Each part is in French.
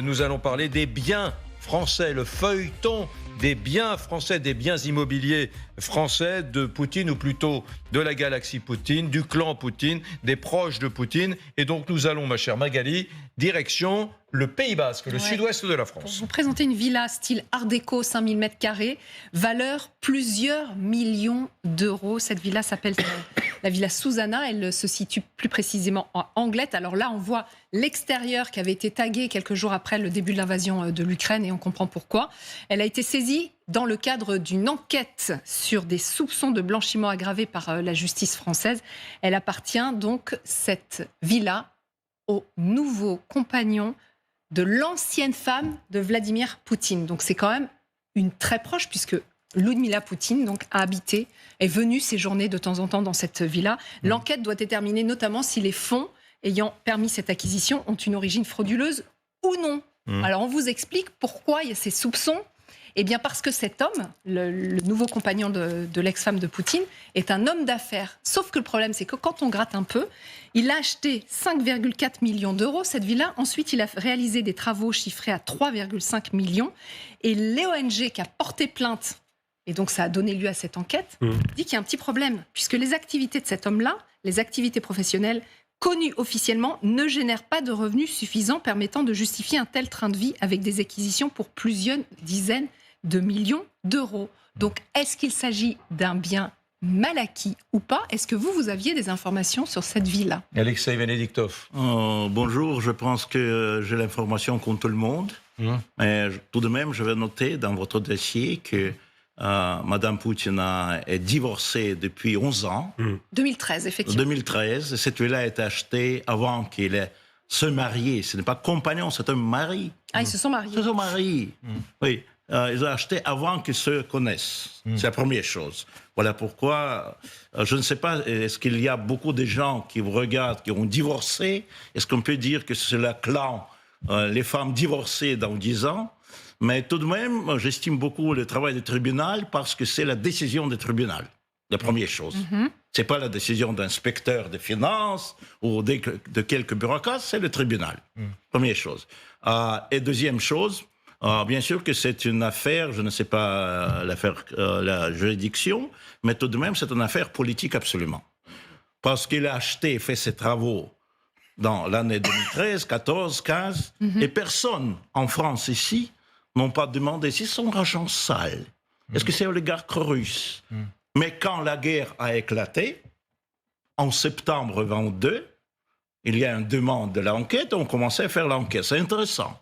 Nous allons parler des biens français, le feuilleton des biens français, des biens immobiliers français de Poutine, ou plutôt de la galaxie Poutine, du clan Poutine, des proches de Poutine. Et donc nous allons, ma chère Magali, direction le Pays Basque, le sud-ouest de la France. Pour vous présenter une villa style Art déco, 5000 m², valeur plusieurs millions d'euros. Cette villa s'appelle la villa Susanna. Elle se situe plus précisément en Anglet. Alors là, on voit l'extérieur qui avait été tagué quelques jours après le début de l'invasion de l'Ukraine, et on comprend pourquoi. Elle a été saisie dans le cadre d'une enquête sur des soupçons de blanchiment aggravé par la justice française. Elle appartient donc, cette villa, au nouveau compagnon de l'ancienne femme de Vladimir Poutine. Donc c'est quand même une très proche, puisque Ludmila Poutine donc, a habité, est venue séjourner de temps en temps dans cette villa. L'enquête doit déterminer notamment si les fonds ayant permis cette acquisition ont une origine frauduleuse ou non. Alors on vous explique pourquoi il y a ces soupçons. Eh bien parce que cet homme, le nouveau compagnon de l'ex-femme de Poutine, est un homme d'affaires. Sauf que le problème, c'est que quand on gratte un peu, il a acheté 5,4 millions d'euros cette villa. Ensuite, il a réalisé des travaux chiffrés à 3,5 millions. Et l'ONG qui a porté plainte, et donc ça a donné lieu à cette enquête, dit qu'il y a un petit problème, puisque les activités de cet homme-là, les activités professionnelles, connues officiellement, ne génèrent pas de revenus suffisants permettant de justifier un tel train de vie avec des acquisitions pour plusieurs dizaines de millions d'euros. Donc, est-ce qu'il s'agit d'un bien mal acquis ou pas? Est-ce que vous aviez des informations sur cette villa? Alexei Venediktov. Bonjour, je pense que j'ai l'information comme tout le monde. Mais tout de même, je vais noter dans votre dossier que Madame Poutine est divorcée depuis 11 ans. 2013, effectivement. 2013. Cette villa a été achetée avant qu'il se marie. Ce n'est pas compagnon, c'est un mari. Ah, ils se sont mariés. Ils se sont mariés. Oui. Ils ont acheté avant qu'ils se connaissent. C'est la première chose. Voilà pourquoi, je ne sais pas, est-ce qu'il y a beaucoup de gens qui vous regardent, qui ont divorcé? Est-ce qu'on peut dire que c'est le clan, les femmes divorcées dans 10 ans? Mais tout de même, j'estime beaucoup le travail du tribunal parce que c'est la décision du tribunal, la première chose. C'est pas la décision d'inspecteur des finances ou de quelques bureaucrates, c'est le tribunal. Première chose. Et deuxième chose, bien sûr que c'est une affaire, je ne sais pas la juridiction, mais tout de même c'est une affaire politique absolument. Parce qu'il a acheté et fait ses travaux dans l'année 2013, 14, 15, et personne en France ici n'ont pas demandé si son argent sale. Est-ce que c'est oligarque russe? Mais quand la guerre a éclaté, en septembre 22, il y a une demande de l'enquête, on commençait à faire l'enquête. C'est intéressant.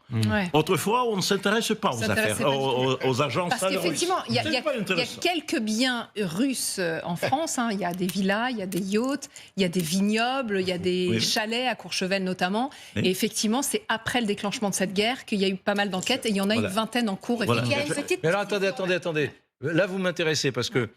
Autrefois, on ne s'intéresse pas aux affaires, aux agents Parce sales russes. qu'effectivement, il y a quelques biens russes en France. Il y a des villas, il y a des yachts, il y a des vignobles, il y a des chalets à Courchevel notamment. Et effectivement, c'est après le déclenchement de cette guerre qu'il y a eu pas mal d'enquêtes. Et il y en a une vingtaine en cours. Voilà. Il y a une petite... Mais alors attendez. Là, vous m'intéressez parce que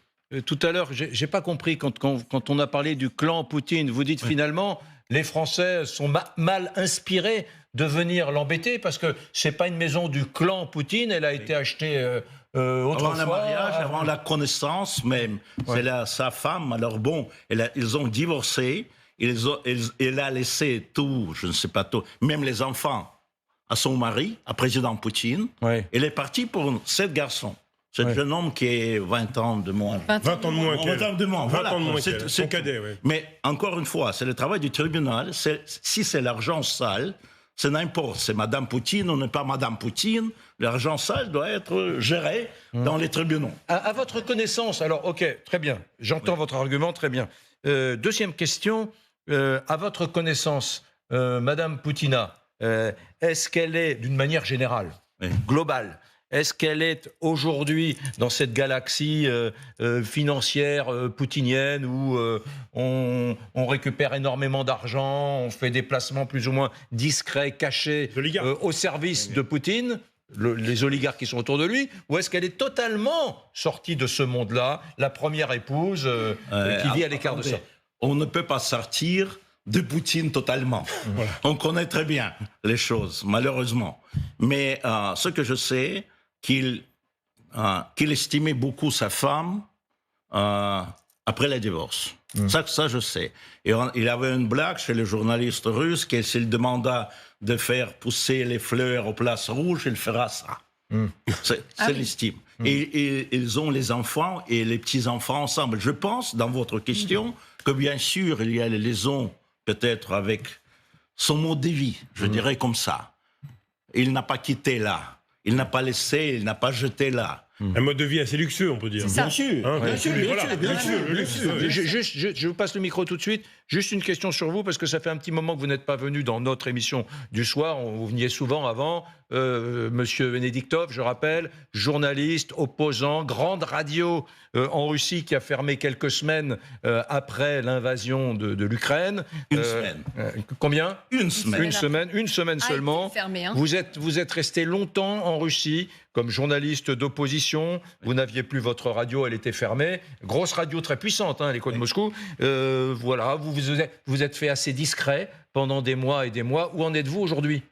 tout à l'heure, j'ai pas compris quand on a parlé du clan Poutine. Vous dites finalement, les Français sont mal inspirés de venir l'embêter parce que c'est pas une maison du clan Poutine. Elle a été achetée autrefois. Avant le mariage, avant la connaissance même. C'est sa femme. Alors bon, ils ont divorcé. Elle a laissé tout, je ne sais pas tout, même les enfants à son mari, à président Poutine. Elle est partie pour 7 garçons. C'est un jeune homme qui est 20 ans de moins. 20 ans de moins. 20 ans de moins, voilà. C'est son cadet, oui. Mais encore une fois, c'est le travail du tribunal. Si c'est l'argent sale, c'est n'importe. C'est Madame Poutine ou n'est pas Madame Poutine. L'argent sale doit être géré dans les tribunaux. À votre connaissance, alors ok, très bien. J'entends votre argument, très bien. Deuxième question, à votre connaissance, Madame Poutina, est-ce qu'elle est, d'une manière générale, globale, est-ce qu'elle est aujourd'hui dans cette galaxie financière poutinienne où on récupère énormément d'argent, on fait des placements plus ou moins discrets, cachés au service de Poutine, les oligarques qui sont autour de lui, ou est-ce qu'elle est totalement sortie de ce monde-là, la première épouse qui vit à l'écart de ça? On ne peut pas sortir de Poutine totalement. On connaît très bien les choses, malheureusement. Mais ce que je sais, qu'il estimait beaucoup sa femme, après le divorce. Ça, je sais. Et il avait une blague chez les journalistes russes que s'il demanda de faire pousser les fleurs aux places rouges, il fera ça. C'est l'estime. Et ils ont les enfants et les petits-enfants ensemble. Je pense, dans votre question, que bien sûr, il y a les liaisons, peut-être avec son mode de vie, je dirais comme ça. Il n'a pas quitté là. Il n'a pas laissé, il n'a pas jeté là. Un mode de vie assez luxueux, on peut dire. Bien sûr. Hein, bien sûr, voilà, bien sûr, le luxe. Je vous passe le micro tout de suite. Juste une question sur vous, parce que ça fait un petit moment que vous n'êtes pas venu dans notre émission du soir. Vous veniez souvent avant. Monsieur Venediktov, je rappelle, journaliste, opposant, grande radio en Russie qui a fermé quelques semaines après l'invasion de l'Ukraine. Une semaine. Combien ? Une semaine. Une semaine seulement. Fermé, hein. Vous êtes resté longtemps en Russie comme journaliste d'opposition. Vous n'aviez plus votre radio, elle était fermée. Grosse radio très puissante, hein, l'Écho de Moscou. Voilà, vous êtes fait assez discret pendant des mois et des mois. Où en êtes-vous aujourd'hui ?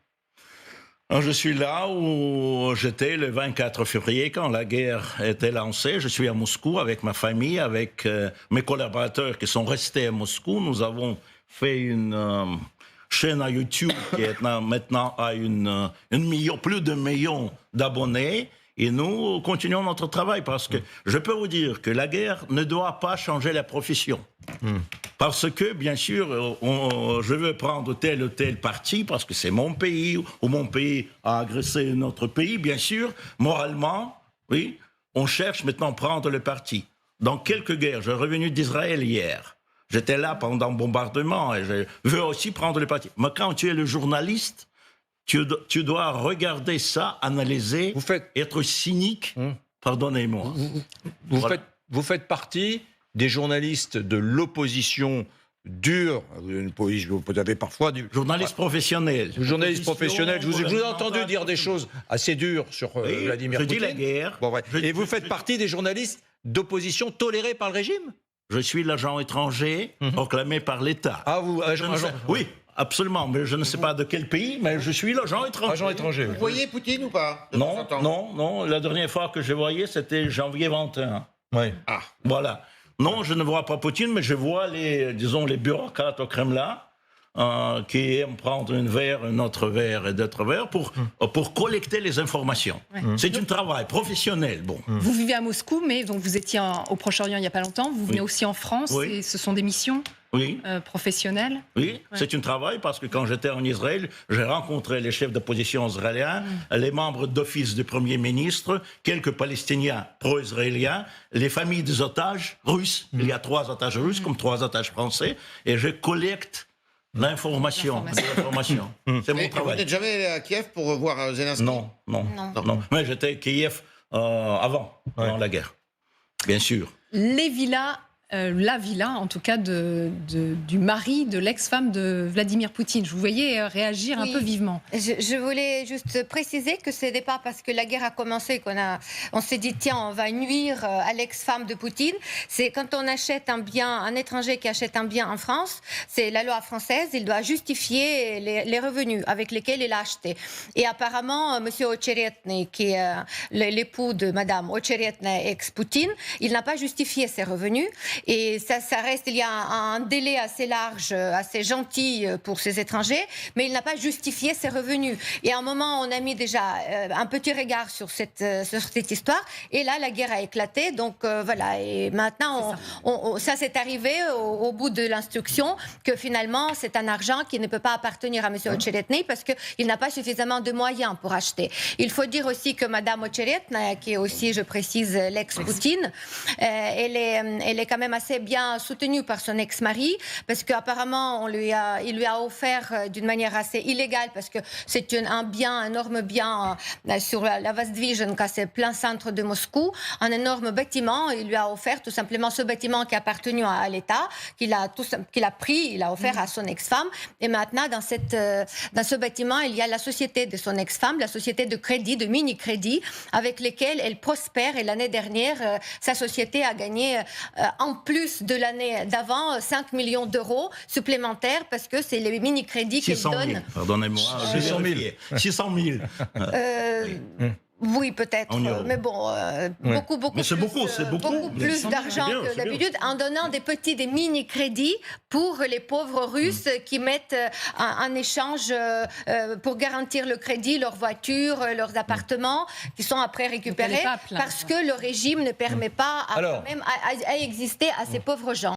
Je suis là où j'étais le 24 février quand la guerre était lancée. Je suis à Moscou avec ma famille, avec mes collaborateurs qui sont restés à Moscou. Nous avons fait une chaîne à YouTube qui est maintenant à plus de 1 million d'abonnés. Et nous continuons notre travail parce que je peux vous dire que la guerre ne doit pas changer la profession. Parce que, bien sûr, je veux prendre tel ou tel parti parce que c'est mon pays ou mon pays a agressé un autre pays. Bien sûr, moralement, oui, on cherche maintenant à prendre le parti. Dans quelques guerres, je suis revenu d'Israël hier. J'étais là pendant le bombardement et je veux aussi prendre le parti. Mais quand tu es le journaliste, tu dois regarder ça, analyser, être cynique. Pardonnez-moi. Vous faites partie des journalistes de l'opposition dure. Vous avez parfois du journaliste professionnel. Journaliste professionnel. Je vous ai entendu dire des choses assez dures sur Vladimir Poutine. Je dis la guerre. Bon, ouais. Et vous faites partie des journalistes d'opposition tolérés par le régime ? Je suis l'agent étranger proclamé par l'État. Ah, vous, agent. Oui. Absolument, mais je ne sais pas de quel pays, mais je suis l'agent étranger. Agent étranger. Vous voyez Poutine ou pas ? Non. La dernière fois que je voyais, c'était janvier 21. Oui. Ah, voilà. Non, je ne vois pas Poutine, mais je vois les bureaucrates au Kremlin qui aiment prendre un autre verre et d'autres verres pour collecter les informations. Ouais. C'est un travail professionnel. Bon. Vous vivez à Moscou, mais donc vous étiez au Proche-Orient il n'y a pas longtemps. Vous venez aussi en France et ce sont des missions professionnelles. Oui, c'est un travail parce que quand j'étais en Israël, j'ai rencontré les chefs d'opposition israéliens, les membres d'office du Premier ministre, quelques Palestiniens pro-israéliens, les familles des otages russes. Il y a 3 otages russes comme 3 otages français et je collecte l'information. C'est mon travail. Vous n'êtes jamais allé à Kiev pour voir Zelensky ? Non. Mais j'étais à Kiev avant la guerre, bien sûr. Les villas, la villa en tout cas du mari de l'ex-femme de Vladimir Poutine. Je vous voyais réagir un peu vivement. Je voulais juste préciser que ce n'est pas parce que la guerre a commencé on s'est dit tiens on va nuire à l'ex-femme de Poutine. C'est quand on achète un bien, un étranger qui achète un bien en France, c'est la loi française, il doit justifier les revenus avec lesquels il a acheté. Et apparemment Monsieur Ocheretny, qui est l'époux de Madame Ocheretny ex-Poutine, il n'a pas justifié ses revenus. Et ça reste, il y a un délai assez large, assez gentil pour ces étrangers, mais il n'a pas justifié ses revenus. Et à un moment, on a mis déjà un petit regard sur cette histoire, et là, la guerre a éclaté. Donc voilà, et maintenant, ça s'est arrivé au bout de l'instruction, que finalement, c'est un argent qui ne peut pas appartenir à M. Ocheretny parce qu'il n'a pas suffisamment de moyens pour acheter. Il faut dire aussi que Mme Ocheretny, qui est aussi, je précise, l'ex-Poutine, elle est quand même assez bien soutenue par son ex-mari, parce qu'apparemment il lui a offert d'une manière assez illégale, parce que c'est un énorme bien sur la Vozdvizhenka, c'est plein centre de Moscou, un énorme bâtiment. Il lui a offert tout simplement ce bâtiment qui appartenait à l'État, qu'il a pris, il a offert à son ex-femme. Et maintenant, dans ce bâtiment, il y a la société de son ex-femme, la société de crédit, de mini-crédit, avec lesquels elle prospère. Et l'année dernière, sa société a gagné en plus de l'année d'avant 5 millions d'euros supplémentaires, parce que c'est les mini-crédits qu'elle donne. Pardonnez-moi. 600 000. 600 000. Oui, peut-être, En euros. mais bon, beaucoup Mais c'est beaucoup, c'est beaucoup. plus d'argent C'est bien, que c'est bien. d'habitude, en donnant des mini-crédits pour les pauvres Russes qui mettent en échange, pour garantir le crédit, leurs voitures, leurs appartements, qui sont après récupérés, pas à plaindre. parce que le régime ne permet pas Alors. à exister à ces pauvres gens.